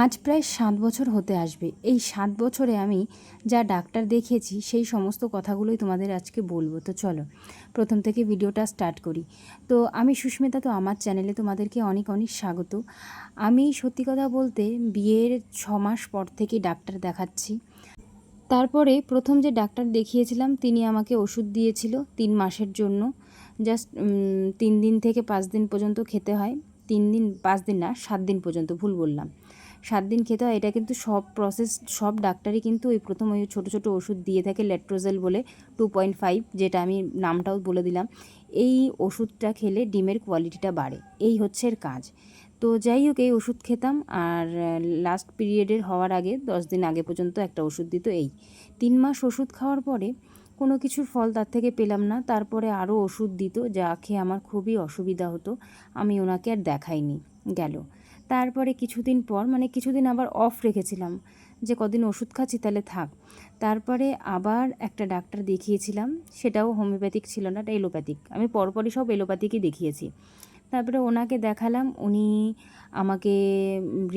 আজ প্রায় ৭ বছর হতে আসবে। এই ৭ বছরে আমি যা ডাক্তার দেখিয়েছি সেই সমস্ত কথাগুলোই তোমাদের আজকে বলবো। তো চলো প্রথম থেকে ভিডিওটা স্টার্ট করি। তো আমি সুস্মিতা, তো আমার চ্যানেলে তোমাদেরকে অনেক অনেক স্বাগত। আমি সত্যি কথা বলতে বিয়ের ৬ মাস পর থেকেই ডাক্তার দেখাচ্ছি। তারপরে প্রথম যে ডাক্তার দেখিয়েছিলাম তিনি আমাকে ওষুধ দিয়েছিল ৩ মাসের জন্য। জাস্ট ৩ দিন থেকে ৫ দিন পর্যন্ত খেতে হয়। ৩ দিন ৫ দিন না, ৭ দিন পর্যন্ত, ভুল বললাম। ৭ দিন খেতে হয়। এটা কিন্তু সব ডাক্তারই কিন্তু ওই প্রথম ওই ছোটো ছোটো ওষুধ দিয়ে থাকে, লেট্রোজেল বলে 2.5, যেটা আমি নামটাও বলে দিলাম। এই ওষুধটা খেলে ডিমের কোয়ালিটিটা বাড়ে, এই হচ্ছে এর কাজ। তো যাই হোক, এই ওষুধ খেতাম। আর লাস্ট পিরিয়ডের হওয়ার আগে 10 দিন আগে পর্যন্ত একটা ওষুধ দিত। এই 3 মাস ওষুধ খাওয়ার পরে কোনো কিছুর ফল তার থেকে পেলাম না। তারপরে আরও ওষুধ দিত, যা খেয়ে আমার খুবই অসুবিধা হতো। আমি ওনাকে আর দেখাইনি, গেল। তারপরে কিছুদিন পর, মানে কিছুদিন আবার অফ রেখেছিলাম, যে কদিন ওষুধ খাচ্ছি তাহলে থাক। তারপরে আবার একটা ডাক্তার দেখিয়েছিলাম, সেটাও হোমিওপ্যাথিক ছিল না, এটা এলোপ্যাথিক। আমি পরপরই সব এলোপ্যাথিকই দেখিয়েছি। তারপরে ওনাকে দেখালাম, উনি আমাকে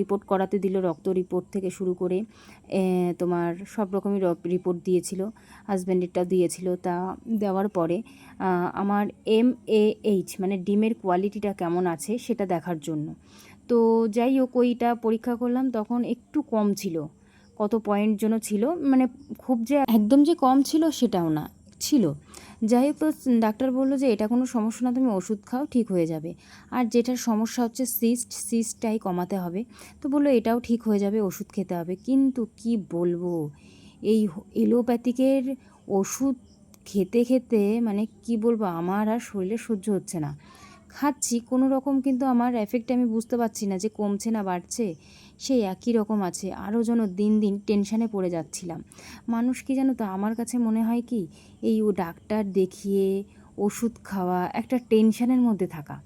রিপোর্ট করাতে দিল, রক্ত রিপোর্ট থেকে শুরু করে তোমার সব রকমই রিপোর্ট দিয়েছিল, হাজব্যান্ডেরটাও দিয়েছিল। তা দেওয়ার পরে আমার MAH মানে ডিমের কোয়ালিটিটা কেমন আছে সেটা দেখার জন্য। তো যাই হোক, ওইটা পরীক্ষা করলাম, তখন একটু কম ছিল, কত পয়েন্ট যেন ছিল, মানে খুব যে একদম যে কম ছিল সেটাও না, ছিল। যাই হোক, তো ডাক্তার বললো যে এটা কোনো সমস্যা না, তুমি ওষুধ খাও, ঠিক হয়ে যাবে। আর যেটার সমস্যা হচ্ছে সিস্টটাই কমাতে হবে। তো বললো এটাও ঠিক হয়ে যাবে, ওষুধ খেতে হবে। কিন্তু কি বলবো, এই এলোপ্যাথিকের ওষুধ খেতে খেতে মানে কি বলবো, আমার আর শরীরে সহ্য হচ্ছে না। খাচ্ছি কোনো রকম, কিন্তু আমার এফেক্ট আমি বুঝতে পারছি না যে কমছে না বাড়ছে, সেই একই রকম আছে। আরও যেন দিন দিন টেনশানে পড়ে যাচ্ছিলাম। মানুষ কি জানো তো, আমার কাছে মনে হয় কি, এই ডাক্তার দেখিয়ে ওষুধ খাওয়া একটা টেনশানের মধ্যে থাকা।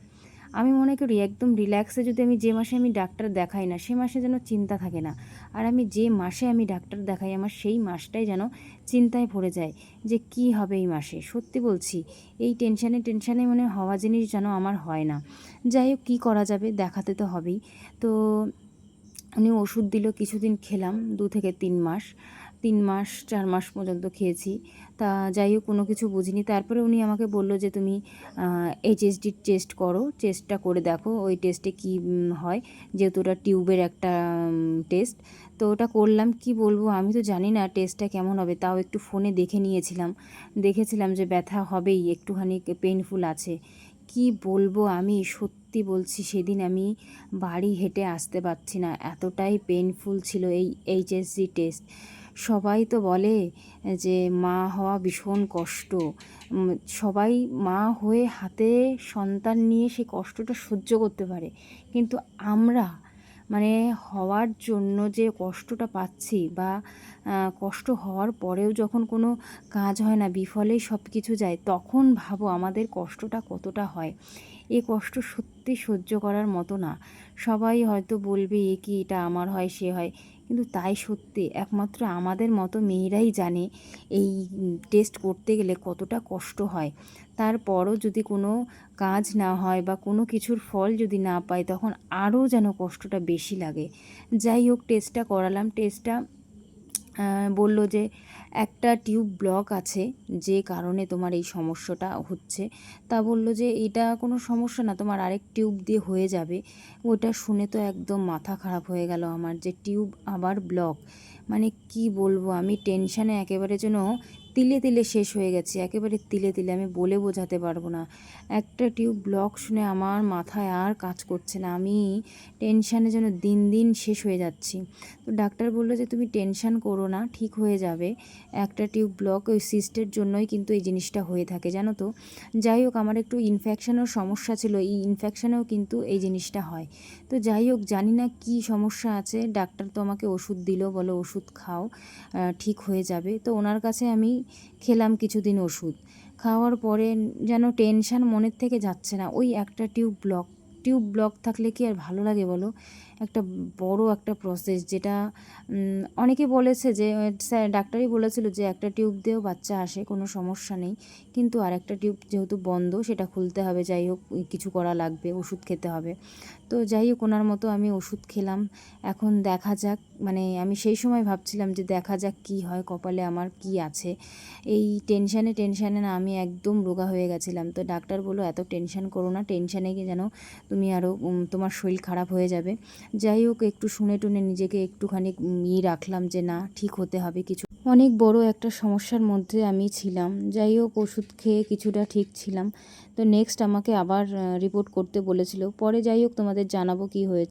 আমি মনে করি একদম রিল্যাক্সে যদি আমি, যে মাসে আমি ডাক্তার দেখাই না সে মাসে যেন চিন্তা থাকে না, আর আমি যে মাসে আমি ডাক্তার দেখাই আমার সেই মাসটাই যেন চিন্তায় পড়ে যায় যে কি হবে এই মাসে। সত্যি বলছি, এই টেনশানে মানে হওয়া জিনিস যেন আমার হয় না। যাই হোক, কী করা যাবে, দেখাতে তো হবেই। তো উনি ওষুধ দিল, কিছুদিন খেলাম, 2 থেকে 3 মাস, 3 মাস 4 মাস পর্যন্ত খেয়েছি। তা যাই হোক, কোনো কিছু বুঝিনি। তারপরে উনি আমাকে বলল যে তুমি HSG টেস্ট করো, টেস্টটা করে দেখো ওই টেস্টে কী হয়, যেহেতু ওটা টিউবের একটা টেস্ট। তো ওটা করলাম। কি বলবো, আমি তো জানি না টেস্টটা কেমন হবে, তাও একটু ফোনে দেখেছিলাম যে ব্যথা হবেই, একটুখানি পেইনফুল আছে। কি বলবো, আমি সত্যি বলছি, সেদিন আমি বাড়ি হেঁটে আসতে পারছি না, এতটাই পেইনফুল ছিল এই HSG টেস্ট। সবাই তো বলে যে মা হওয়া ভীষণ কষ্ট, সবাই মা হয়ে হাতে সন্তান নিয়ে সেই কষ্টটা সহ্য করতে পারে, কিন্তু আমরা মানে হওয়ার জন্য যে কষ্টটা পাচ্ছি, বা কষ্ট হওয়ার পরেও যখন কোনো কাজ হয় না, বিফলেই সব কিছু যায়, তখন ভাবো আমাদের কষ্টটা কতটা হয়। এ কষ্ট সত্যি সহ্য করার মতো না। সবাই হয়তো বলবে এ কি, এটা আমার হয় সে হয়, কিন্তু তাই সত্যি একমাত্র আমাদের মতো মেয়েরাই জানে এই টেস্ট করতে গেলে কতটা কষ্ট হয়। তারপরও যদি কোনো কাজ না হয় বা কোনো কিছুর ফল যদি না পাই, তখন আরও যেন কষ্টটা বেশি লাগে। যাই হোক, টেস্টটা করালাম। টেস্টটা বলল যে একটা টিউব ব্লক আছে, যে কারণে তোমার এই সমস্যাটা হচ্ছে। তা বলল যে এটা কোনো সমস্যা না, তোমার আরেক টিউব দিয়ে হয়ে যাবে। ওটা শুনে তো একদম মাথা খারাপ হয়ে গেল আমার, যে টিউব আবার ব্লক। মানে কি বলবো, আমি টেনশানে একেবারে যেন তিলে তিলে শেষ হয়ে গেছি, একেবারে তিলে তিলে, আমি বলে বোঝাতে পারবো না। একটা টিউব ব্লক শুনে আমার মাথায় আর কাজ করছে না, আমি টেনশানে যেন দিন দিন শেষ হয়ে যাচ্ছি। তো ডাক্তার বললো যে তুমি টেনশান করো না, ঠিক হয়ে যাবে। একটা টিউব ব্লক, ওই সিস্টের জন্যই কিন্তু এই জিনিসটা হয়ে থাকে, জানো তো। যাই হোক, আমার একটু ইনফেকশানের সমস্যা ছিল, এই ইনফেকশানেও কিন্তু এই জিনিসটা হয়। তো যাই হোক, জানি না কি সমস্যা আছে। ডাক্তার তো আমাকে ওষুধ দিল, বলো ওষুধ খাও, ঠিক হয়ে যাবে। তো ওনার কাছে আমি খেলাম কিছুদিন ওষুধ। খাওয়ার পরে যেন টেনশান মনের থেকে যাচ্ছে না। ওই একটা টিউব ব্লক থাকলে কি আর ভালো লাগে বলো। একটা বড় একটা প্রসেস, যেটা অনেকে বলেছে যে স্যার ডাক্তারই বলেছিল যে একটা টিউব দিয়েও বাচ্চা আসে, কোনো সমস্যা নেই, কিন্তু আর একটা টিউব যেহেতু বন্ধ সেটা খুলতে হবে, যাই হোক কিছু করা লাগবে, ওষুধ খেতে হবে। তো যাই হোক ওনার মতো আমি ওষুধ খেলাম। এখন দেখা যাক, মানে আমি সেই সময় ভাবছিলাম যে দেখা যাক কি হয়, কপালে আমার কি আছে। এই টেনশানে না আমি একদম রোগা হয়ে গেছিলাম। তো ডাক্তার বললো এত টেনশন করো না, টেনশানে গিয়ে যেন তুমি আরও তোমার শরীর খারাপ হয়ে যাবে। যাই হোক একটু শুনে টুনে নিজেকে একটুখানি রাখলাম যে না, ঠিক হতে হবে কিছু। অনেক বড় একটা সমস্যার মধ্যে আমি ছিলাম। যাই হোক ওষুধ খেয়ে কিছুটা ঠিক ছিলাম। তো নেক্সট আমাকে আবার রিপোর্ট করতে বলেছিল, পরে যাই হোক তোমাদের জানাবো কি হয়েছে।